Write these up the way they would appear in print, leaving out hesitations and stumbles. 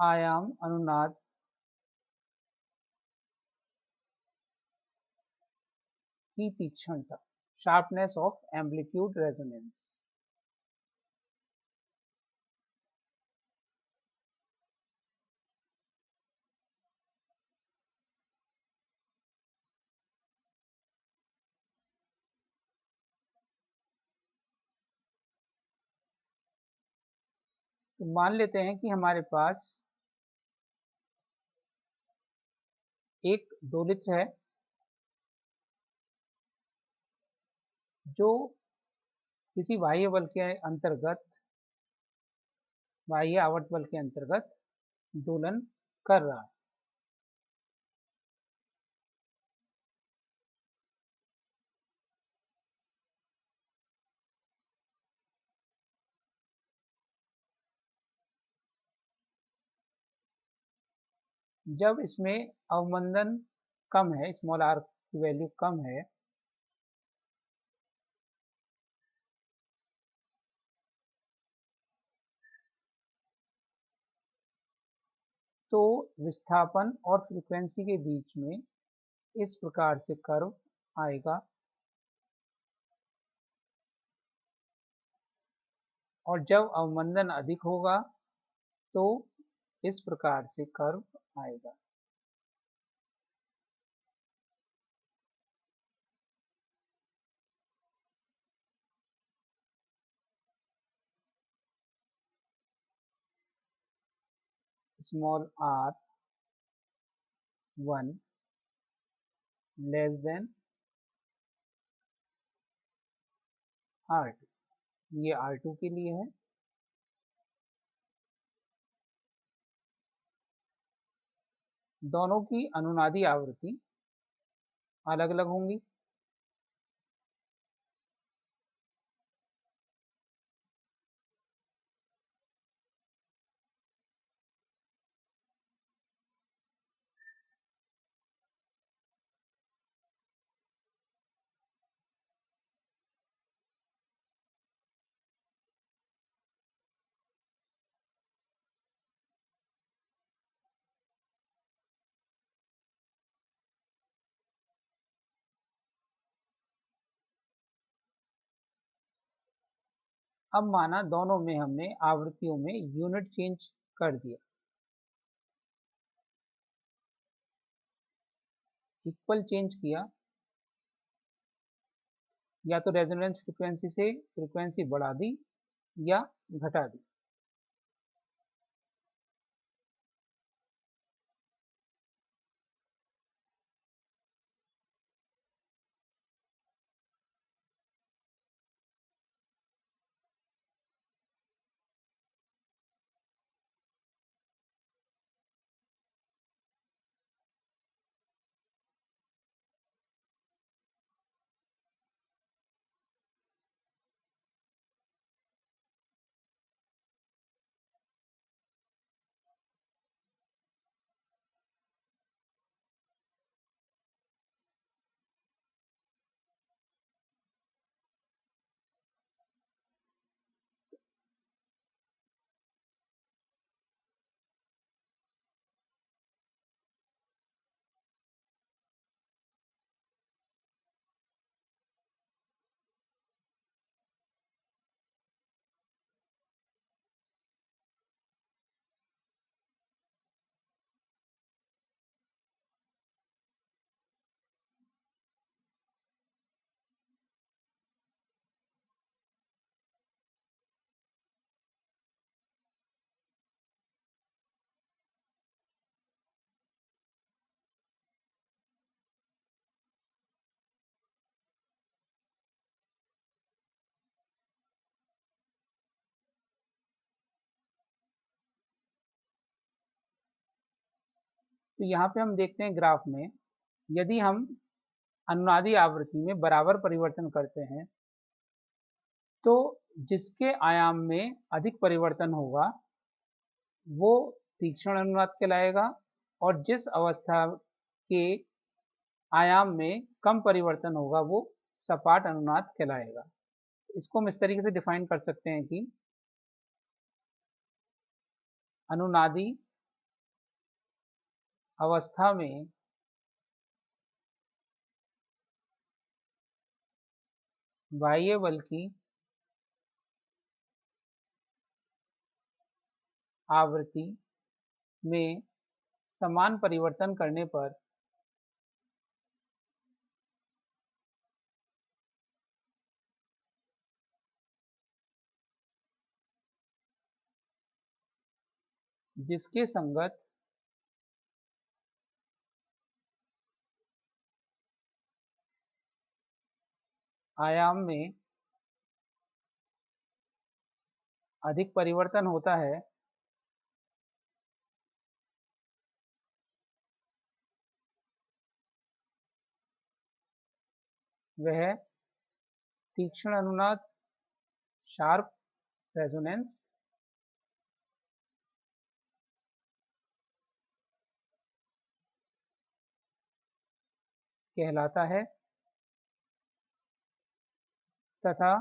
आयाम अनुनाद की तीक्ष्णता, शार्पनेस ऑफ एम्पलीट्यूड रेजोनेंस। तो मान लेते हैं कि हमारे पास एक दोलित्र है जो किसी बाह्य बल के अंतर्गत, बाह्य आवर्त बल के अंतर्गत दोलन कर रहा है। जब इसमें अवमंदन कम है, स्मॉल आर की वैल्यू कम है, तो विस्थापन और फ्रीक्वेंसी के बीच में इस प्रकार से कर्व आएगा, और जब अवमंदन अधिक होगा तो इस प्रकार से कर्व आएगा। Small are 1 less than R2, ये R2 के लिए है। दोनों की अनुनादी आवृत्ति अलग अलग होंगी। अब माना दोनों में हमने आवृत्तियों में यूनिट चेंज कर दिया, इक्वल चेंज किया, या तो रेजोनेंस फ्रीक्वेंसी से फ्रीक्वेंसी बढ़ा दी या घटा दी। तो यहाँ पे हम देखते हैं ग्राफ में, यदि हम अनुनादी आवृत्ति में बराबर परिवर्तन करते हैं तो जिसके आयाम में अधिक परिवर्तन होगा वो तीक्ष्ण अनुनाद कहलाएगा, और जिस अवस्था के आयाम में कम परिवर्तन होगा वो सपाट अनुनाद कहलाएगा। इसको हम इस तरीके से डिफाइन कर सकते हैं कि अनुनादी अवस्था में बाह्य बल की आवृत्ति में समान परिवर्तन करने पर जिसके संगत आयाम में अधिक परिवर्तन होता है वह तीक्ष्ण अनुनाद शार्प रेजोनेंस कहलाता है तथा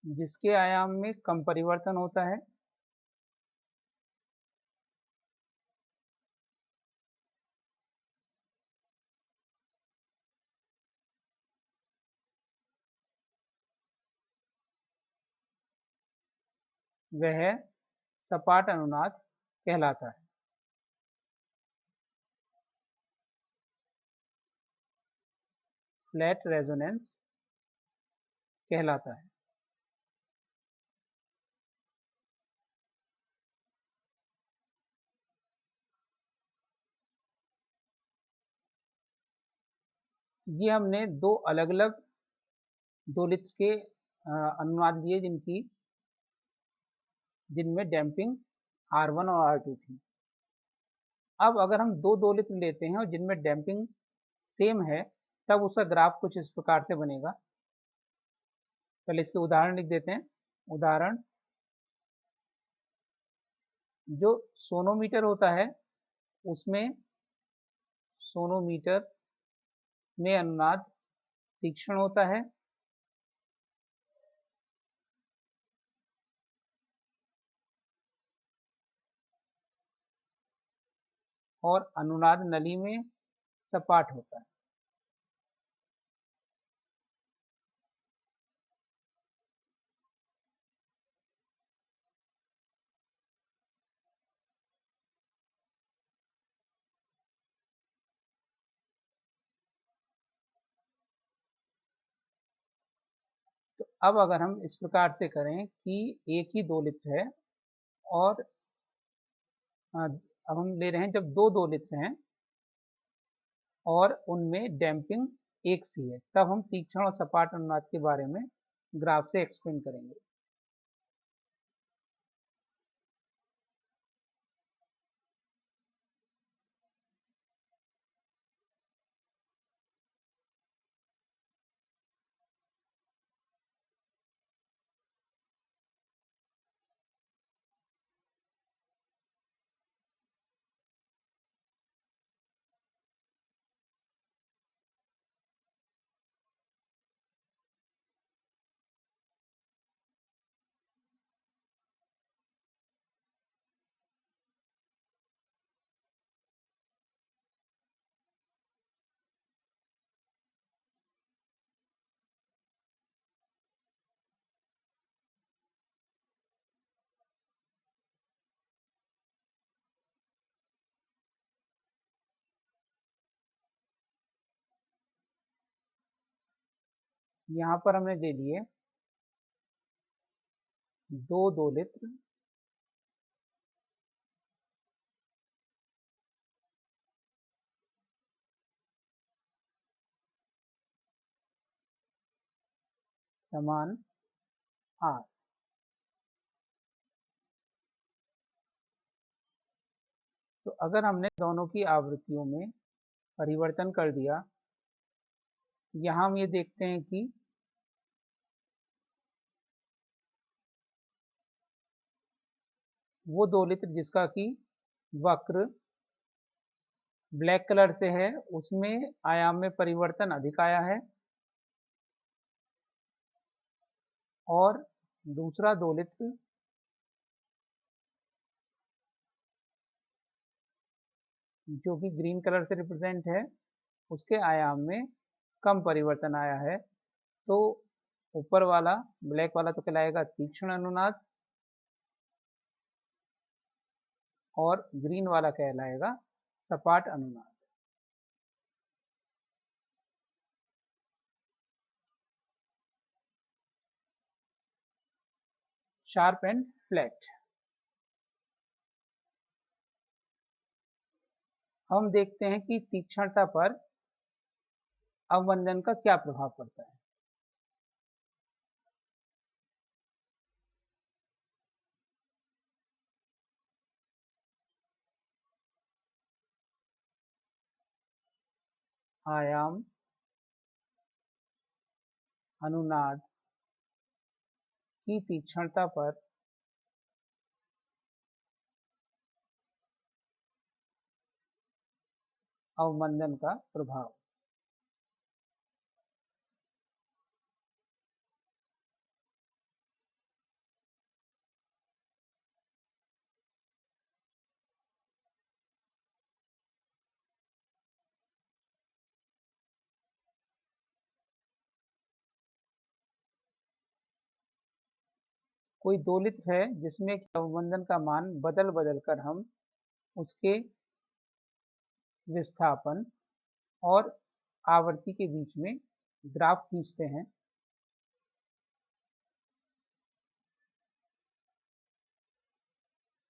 जिसके आयाम में कम परिवर्तन होता है वह सपाट अनुनाद कहलाता है। फ्लैट रेजोनेंस कहलाता है। ये हमने दो अलग अलग दोलित्र के अनुनाद लिए जिनमें डैम्पिंग R1 और R2 थी। अब अगर हम दो दोलित्र लेते हैं और जिनमें डैम्पिंग सेम है तब उसका ग्राफ कुछ इस प्रकार से बनेगा। पहले इसके उदाहरण लिख देते हैं। उदाहरण, जो सोनोमीटर होता है उसमें सोनोमीटर में अनुनाद तीक्ष्ण होता है और अनुनाद नली में सपाट होता है। तो अब अगर हम इस प्रकार से करें कि एक ही दोलित्र है और अब हम ले रहे हैं जब दो दोलित्र हैं और उनमें डैम्पिंग एक सी है तब हम तीक्ष्ण और सपाट अनुनाद के बारे में ग्राफ से एक्सप्लेन करेंगे। यहाँ पर हमने ले लिए दो दोलित्र समान R। तो अगर हमने दोनों की आवृत्तियों में परिवर्तन कर दिया, यहाँ हम ये देखते हैं कि वो दोलित्र जिसका कि वक्र ब्लैक कलर से है उसमें आयाम में परिवर्तन अधिक आया है और दूसरा दोलित्र जो कि ग्रीन कलर से रिप्रेजेंट है, उसके आयाम में कम परिवर्तन आया है। तो ऊपर वाला ब्लैक वाला तो कहलाएगा तीक्ष्ण अनुनाद और ग्रीन वाला कहलाएगा सपाट अनुनाद। Sharp and flat. हम देखते हैं कि तीक्ष्णता पर अवमंदन का क्या प्रभाव पड़ता है। आयाम, अनुनाद की तीक्ष्णता पर अवमंदन का प्रभाव। कोई दोलित है जिसमें अवमंदन का मान बदल बदल कर हम उसके विस्थापन और आवृत्ति के बीच में ग्राफ खींचते हैं।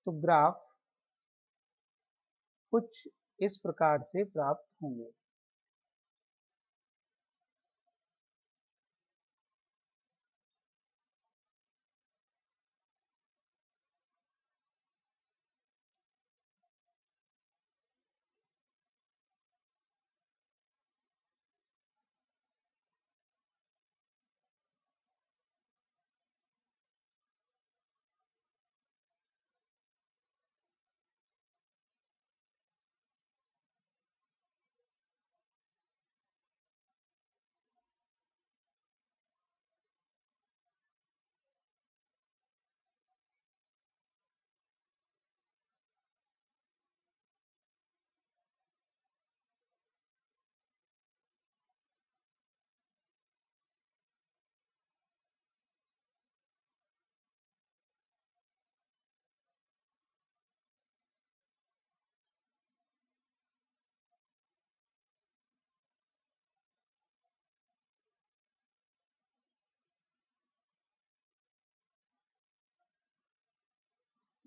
तो ग्राफ कुछ इस प्रकार से प्राप्त होंगे।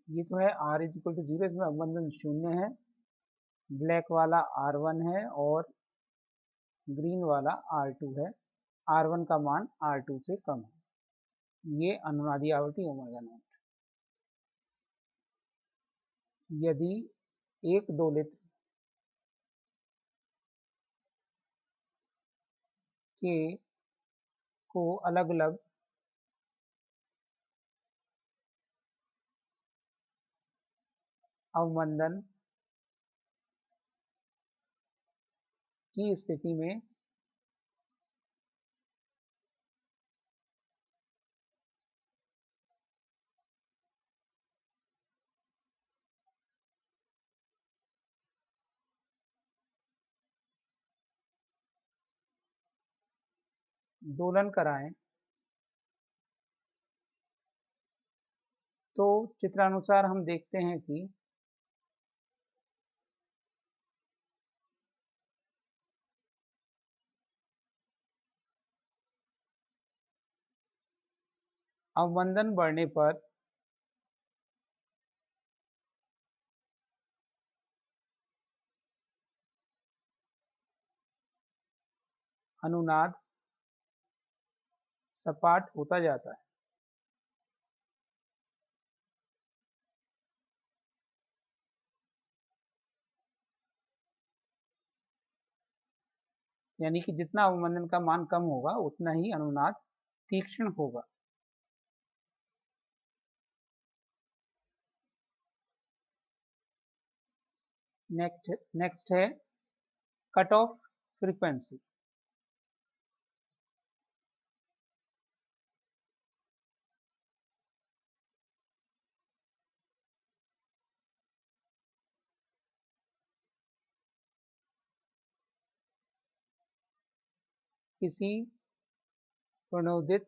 ये तो है R इज इक्वल टू 0, इसमें अवमंदन 0 है, ब्लैक वाला R1 है और ग्रीन वाला R2 है। R1 का मान R2 से कम है। ये अनुनादी आवृत्ति ओमेगा नॉट। यदि एक दोलित के को अलग अलग अवमंदन की स्थिति में दोलन कराएं तो चित्रानुसार हम देखते हैं कि अवमंदन बढ़ने पर अनुनाद सपाट होता जाता है। यानी कि जितना अवमंदन का मान कम होगा उतना ही अनुनाद तीक्ष्ण होगा। नेक्स्ट है कट ऑफ फ्रीक्वेंसी। किसी प्रणोदित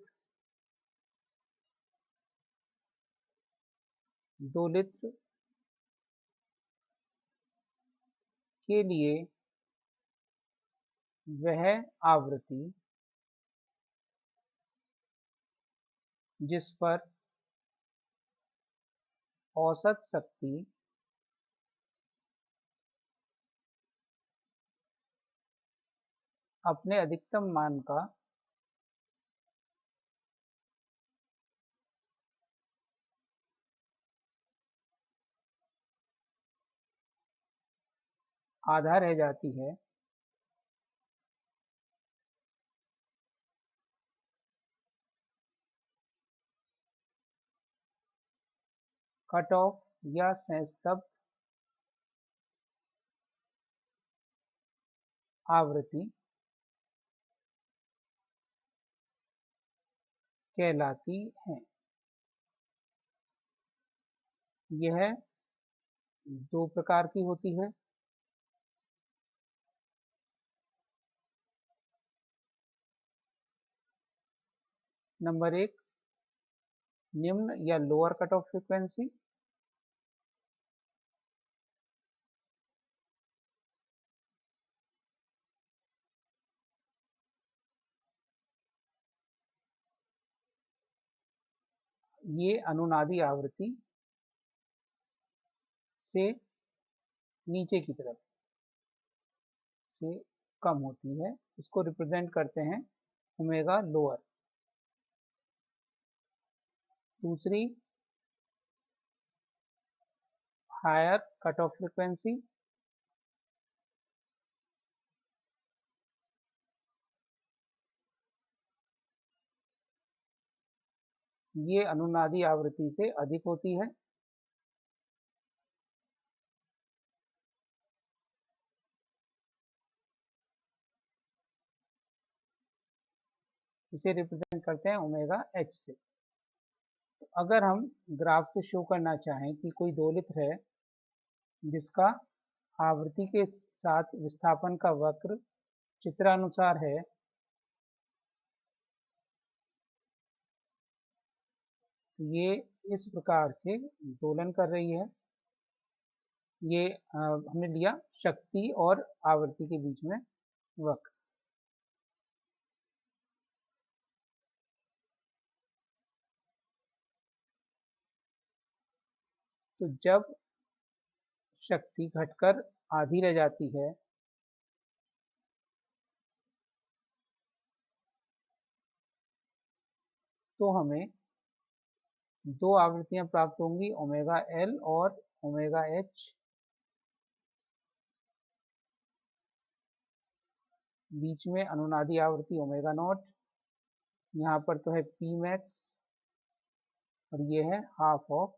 दोलित्र के लिए वह आवृत्ति जिस पर औसत शक्ति अपने अधिकतम मान का आधा रह जाती है, कट ऑफ या संस्तब्ध आवृत्ति कहलाती है। यह दो प्रकार की होती है। नंबर एक, निम्न या लोअर कट ऑफ फ्रीक्वेंसी। ये अनुनादी आवृत्ति से नीचे की तरफ से कम होती है, इसको रिप्रेजेंट करते हैं ओमेगा लोअर। दूसरी, हायर कट ऑफ फ्रीक्वेंसी। ये अनुनादी आवृत्ति से अधिक होती है। इसे रिप्रेजेंट करते हैं ओमेगा एच से। तो अगर हम ग्राफ से शो करना चाहें कि कोई दोलित्र है जिसका आवृत्ति के साथ विस्थापन का वक्र चित्रानुसार है, तो ये इस प्रकार से दोलन कर रही है। ये हमने लिया शक्ति और आवृत्ति के बीच में वक्र। तो जब शक्ति घटकर आधी रह जाती है, तो हमें दो आवृत्तियां प्राप्त होंगी, ओमेगा एल और ओमेगा एच। बीच में अनुनादी आवृत्ति ओमेगा नॉट। यहाँ पर तो है पी मैक्स और ये है half of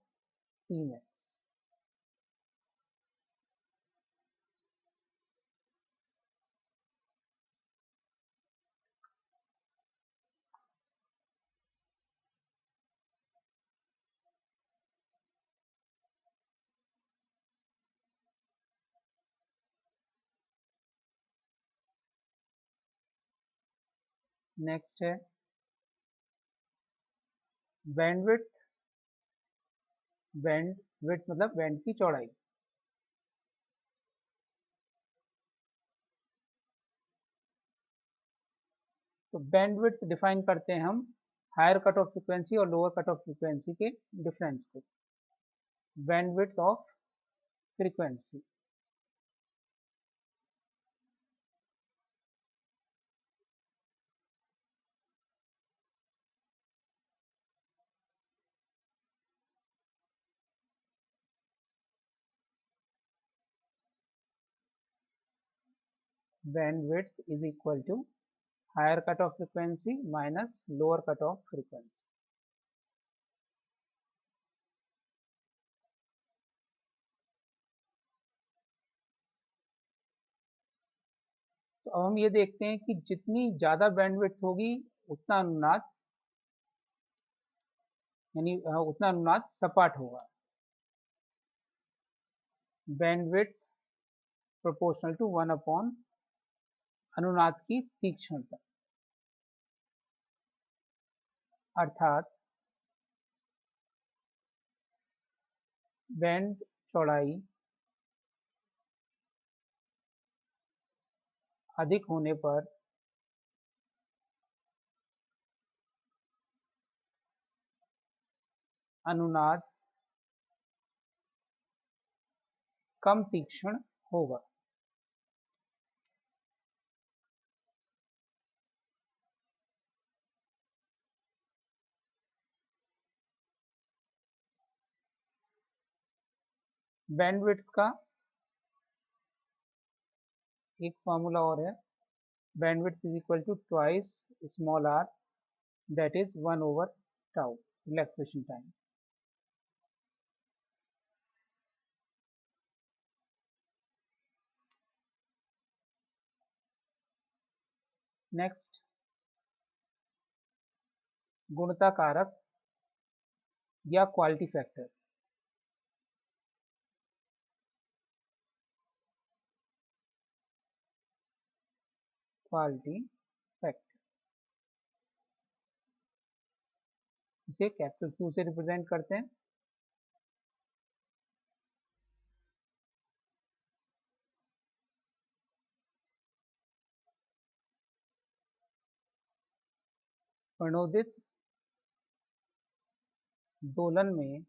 P max. Next है बैंडविड्थ। बैंडविड्थ मतलब बैंड की चौड़ाई। तो बैंडविड्थ डिफाइन करते हैं हम हायर कट ऑफ फ्रीक्वेंसी और लोअर कट ऑफ फ्रीक्वेंसी के डिफरेंस को। Bandwidth of frequency. Bandwidth is equal to higher cut off frequency minus lower cut off frequency. तो अब हम ये देखते हैं कि जितनी ज़्यादा बैंडविड्थ होगी उतना अनुनाद यानी उतना अनुनाद सपाट होगा। बैंडविड्थ प्रोपोर्शनल टू 1 अपॉन अनुनाद की तीक्ष्णता। अर्थात बैंड चौड़ाई अधिक होने पर अनुनाद कम तीक्ष्ण होगा। बैंडविड्थ का एक फार्मूला और है, bandwidth is equal to twice small r, that is 1/टाउ रिलैक्सेशन टाइम। नेक्स्ट, गुणता कारक या क्वालिटी फैक्टर। क्वालिटी फैक्टर इसे कैपिटल Q से रिप्रेजेंट करते हैं। प्रणोदित दोलन में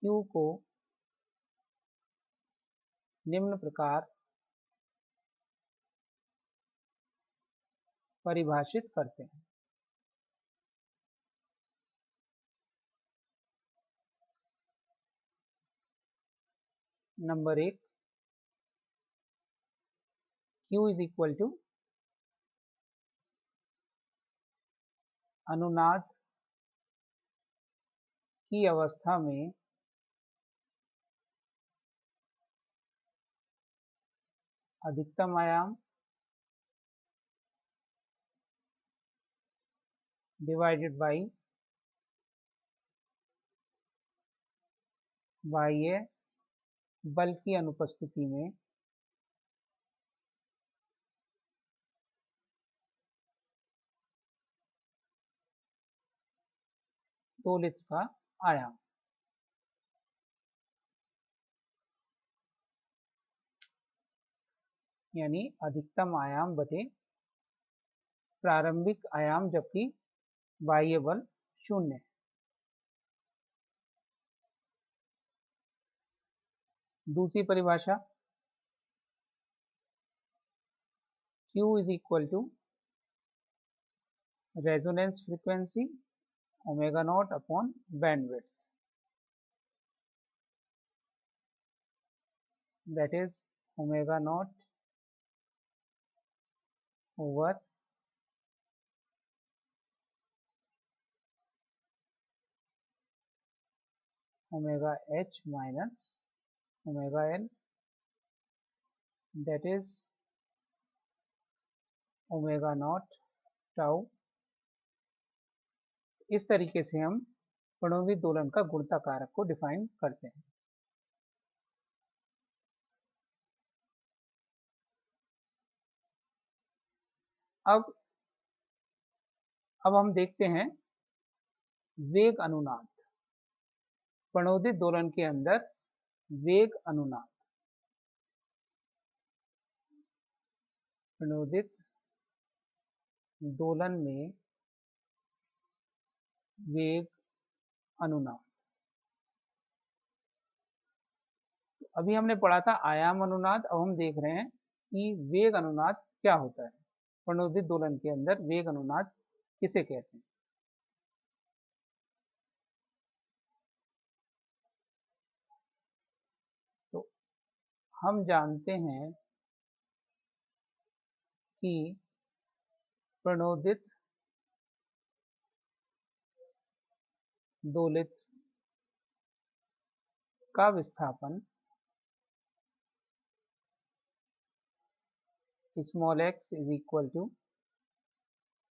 Q को निम्न प्रकार परिभाषित करते हैं। Number 1, Q is equal to अनुनाद की अवस्था में अधिकतम आयाम डिवाइडेड बाई बाह्य बल की अनुपस्थिति में दोलित्र का आयाम। यानी अधिकतम आयाम बटे प्रारंभिक आयाम जबकि बाह्य बल 0 है। दूसरी परिभाषा, Q is equal to resonance frequency omega naught upon bandwidth, that is omega naught over omega H minus omega L, that is omega naught tau. इस तरीके से हम प्रणोदित दोलन का गुणता कारक को डिफाइन करते हैं। अब हम देखते हैं वेग अनुनाद। प्रणोदित दोलन के अंदर वेग अनुनाद। प्रणोदित दोलन में वेग अनुनाद। अभी हमने पढ़ा था आयाम अनुनाद, अब हम देख रहे हैं कि वेग अनुनाद क्या होता है। प्रणोदित दोलन के अंदर वेग अनुनाद किसे कहते हैं। तो हम जानते हैं कि प्रणोदित दोलित्र का विस्थापन small x is equal to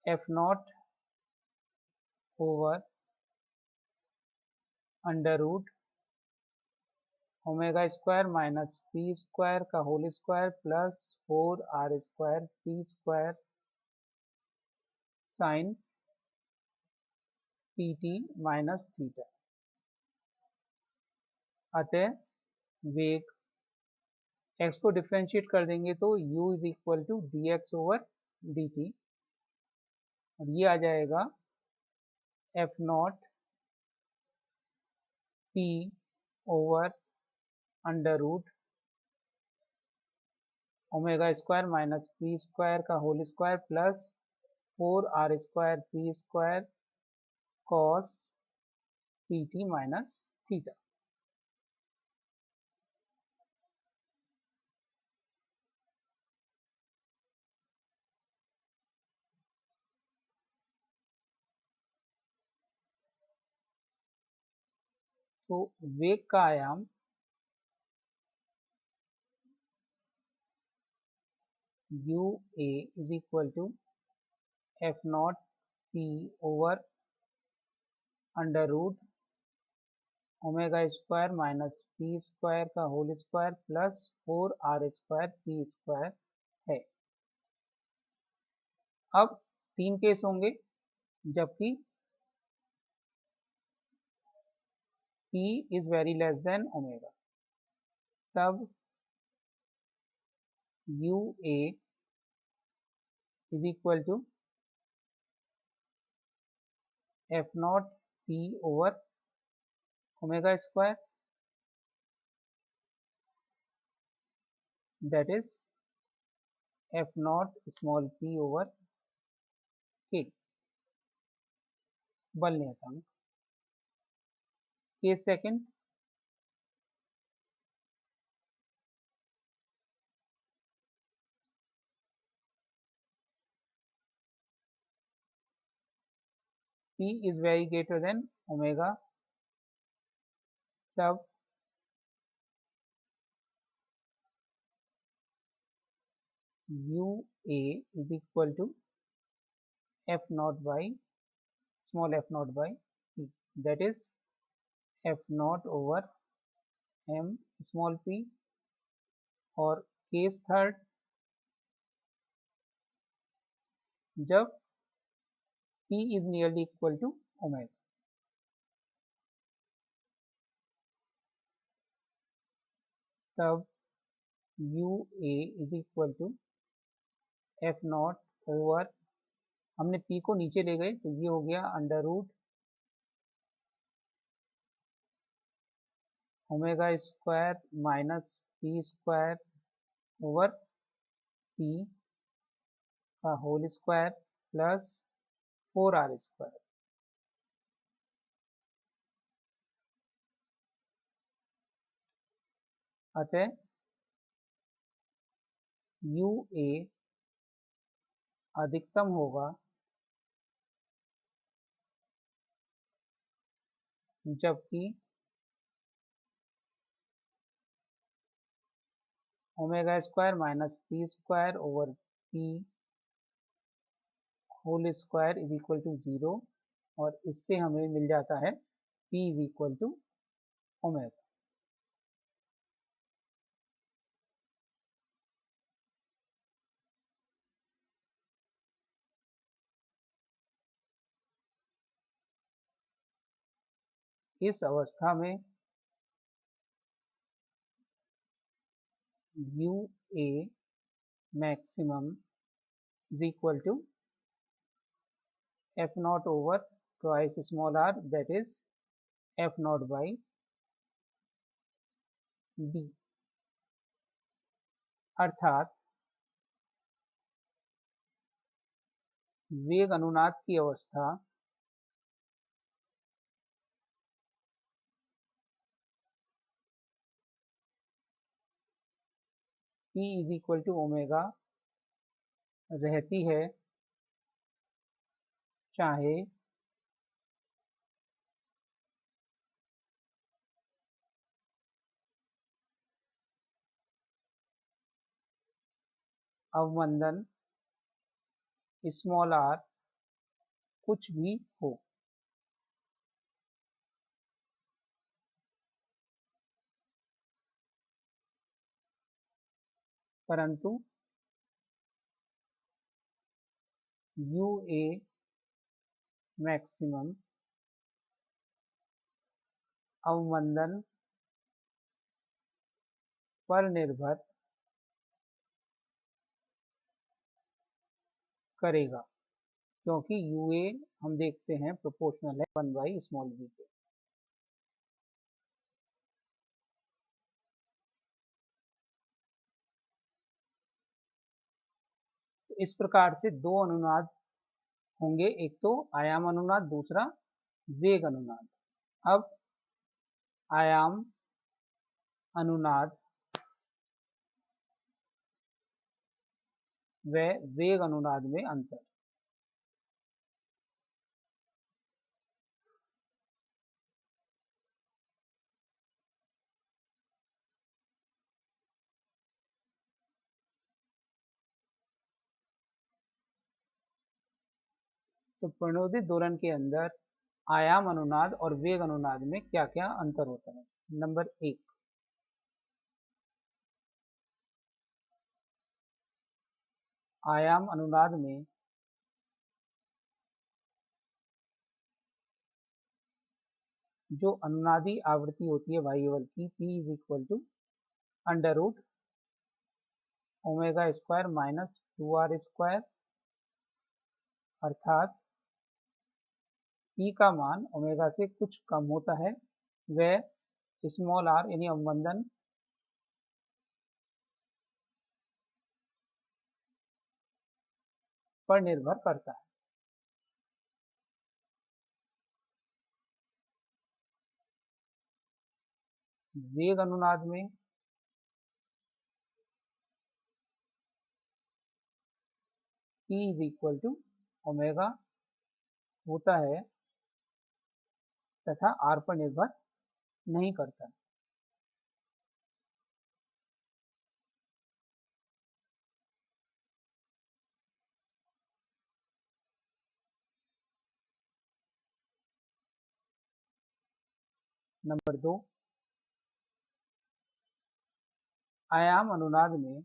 F0 over under root omega square minus P square का whole square plus 4r square p square sine P T minus theta. अतः वेग x को डिफ्रेंशिएट कर देंगे तो u is equal to d x over d t, और ये आ जाएगा f naught p over under root omega square minus P square का whole square plus 4r square p square cos P T minus theta. तो वेग का आयाम u a is equal to F naught p over under root omega square minus P square का whole square plus 4r square p square है। अब 3 case होंगे जबकि p is very less than omega, तब u a is equal to F naught p over omega square, that is F naught small p over k। बल नियतांक। Case second, p is very greater than omega, तब u a is equal to f naught by small f naught by p, that is f naught over m small p। और case third, जब p is nearly equal to omega, तब u a is equal to f naught over, हमने p को नीचे ले गए तो ये हो गया under root omega square minus P square over p का whole square plus 4r square. अतः यू ए अधिकतम होगा जबकि omega square minus P square over P whole square is equal to 0, और इससे हमें मिल जाता है p is equal to omega. इस अवस्था में U A maximum is equal to F naught over twice small r, that is F naught by B. अर्थात वेग अनुनाद की अवस्था p is equal to omega रहती है, चाहे अवमंदन स्मॉल r कुछ भी हो। परंतु यू ए मैक्सिमम अवमंदन पर निर्भर करेगा, क्योंकि यूए हम देखते हैं प्रोपोर्शनल है 1/v के। तो इस प्रकार से दो अनुनाद होंगे, एक तो आयाम अनुनाद, दूसरा वेग अनुनाद। अब आयाम अनुनाद व वेग अनुनाद में अंतर। तो प्रणोदित दोलन के अंदर आयाम अनुनाद और वेग अनुनाद में क्या क्या अंतर होता है। नंबर 1, आयाम अनुनाद में जो अनुनादी आवृत्ति होती है वायुबल की P is equal to under root omega square minus 2r square, अर्थात P का मान ओमेगा से कुछ कम होता है, वह स्मॉल r यानी अवमंदन पर निर्भर करता है। वेग अनुनाद में P is equal to omega होता है तथा r पर निर्भर नहीं करता। नंबर 2, आयाम अनुनाद में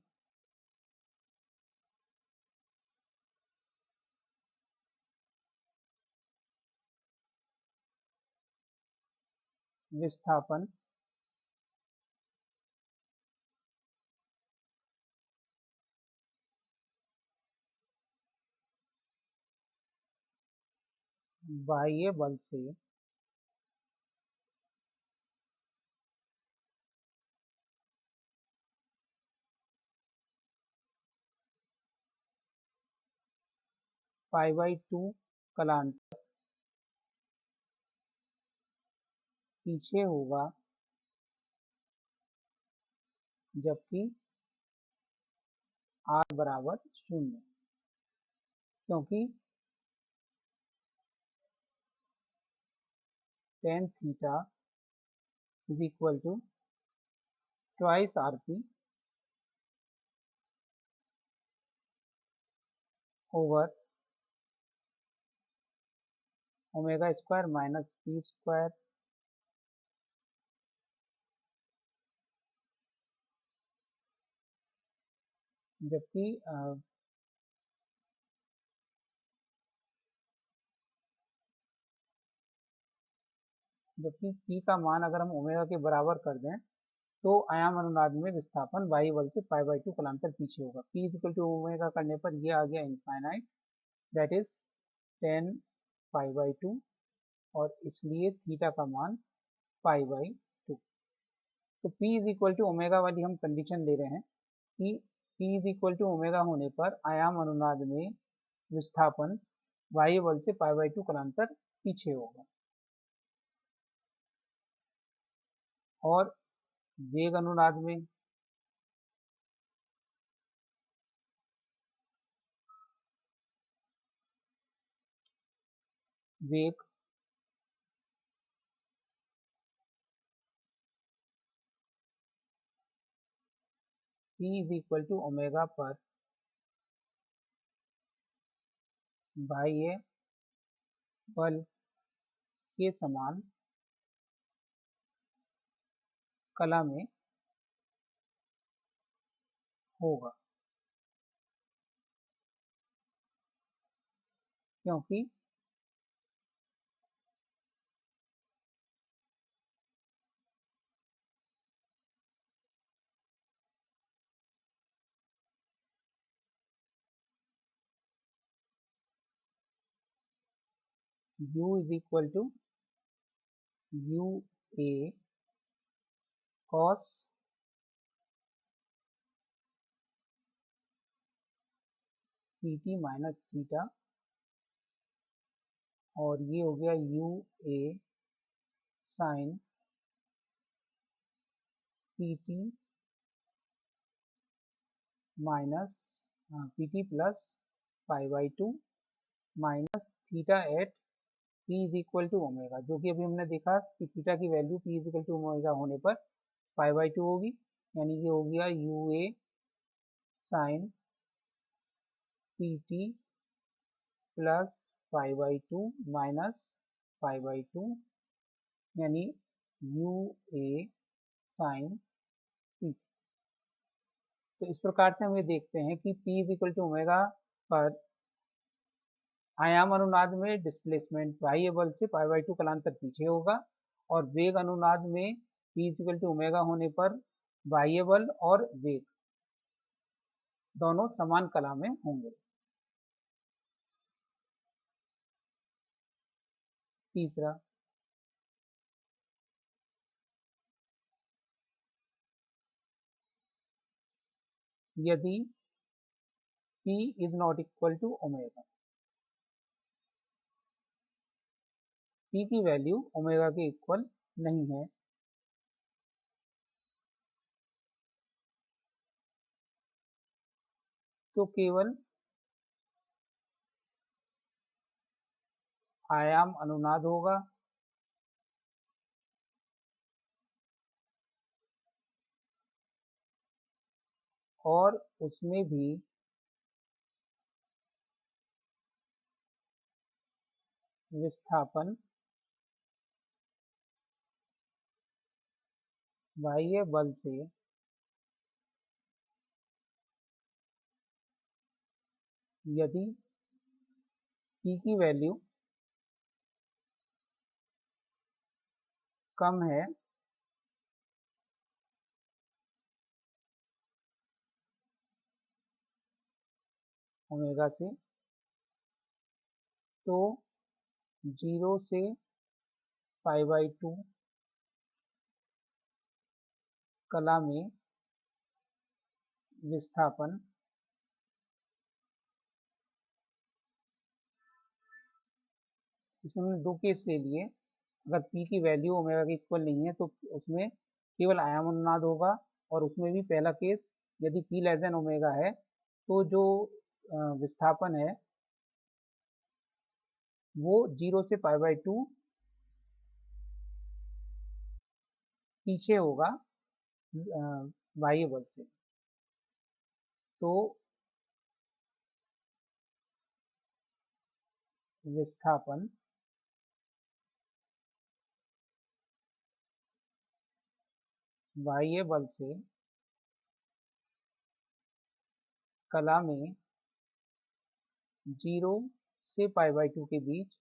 विस्थापन बाह्य बल से π/2 कलांतर पीछे होगा, जबकि r बराबर 0, क्योंकि tan theta is equal to twice rp over omega square minus p square, जबकि p का मान अगर हम ओमेगा के बराबर कर दें तो आयाम अनुनाद में विस्थापन वायु बल से π/2 कलांतर पीछे होगा। p is equal to omega करने पर ये आ गया इनफाइनाइट, दैट इज 10 π/2, और इसलिए थीटा का मान π/2। तो p is equal to omega वाली हम कंडीशन ले रहे हैं कि p is equal to omega होने पर आयाम अनुनाद में विस्थापन वायु बल से π/2 कलांतर पीछे होगा। और वेग अनुनाद में वेग p is equal to omega पर बाह्य बल के समान कला में होगा, क्योंकि u is equal to U A cos P T minus theta, और ये हो गया U A sine P T minus P T plus pi by two minus theta at P is equal to omega, जो कि अभी हमने देखा कि थीटा की value P is equal to omega होने पर पाई बाई टू होगी, यानी कि हो गया U A sine P T plus pi by two minus pi by two, यानी यू ए साइन पी। तो इस प्रकार से हम ये देखते हैं कि p is equal to omega पर आयाम अनुनाद में डिस्प्लेसमेंट बाह्य बल से पाई बाई टू कलांतर पीछे होगा, और वेग अनुनाद में p is equal to omega होने पर बाह्य बल और वेग दोनों समान कला में होंगे। तीसरा, यदि p is not equal to omega, p की वैल्यू ओमेगा के इक्वल नहीं है, तो केवल आयाम अनुनाद होगा, और उसमें भी विस्थापन बाह्य बल से यदि p की वैल्यू कम है ओमेगा से, तो 0 से पाई बाई टू कला में विस्थापन इसमें हमने दो केस ले लिए। अगर p की वैल्यू ओमेगा के इक्वल नहीं है तो उसमें केवल आयाम अनुनाद होगा, और उसमें भी पहला केस यदि p लेस देन ओमेगा है तो जो विस्थापन है वो 0 से पाई बाई टू पीछे होगा बाह्य बल से। तो विस्थापन बाह्य बल से कला में 0 से पाई बाई टू के बीच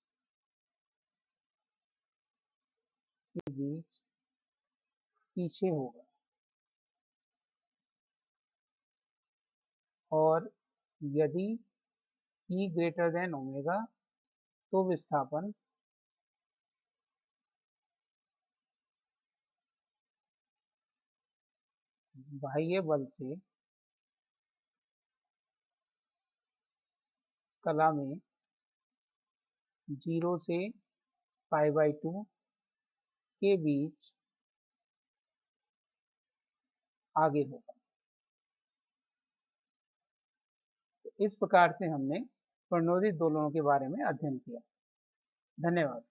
पीछे होगा, और यदि p ग्रेटर देन ओमेगा तो विस्थापन बाह्य बल से कला में 0 से पाई बाई टू के बीच आगे होगा। तो इस प्रकार से हमने प्रणोदित दोलनों के बारे में अध्ययन किया। धन्यवाद।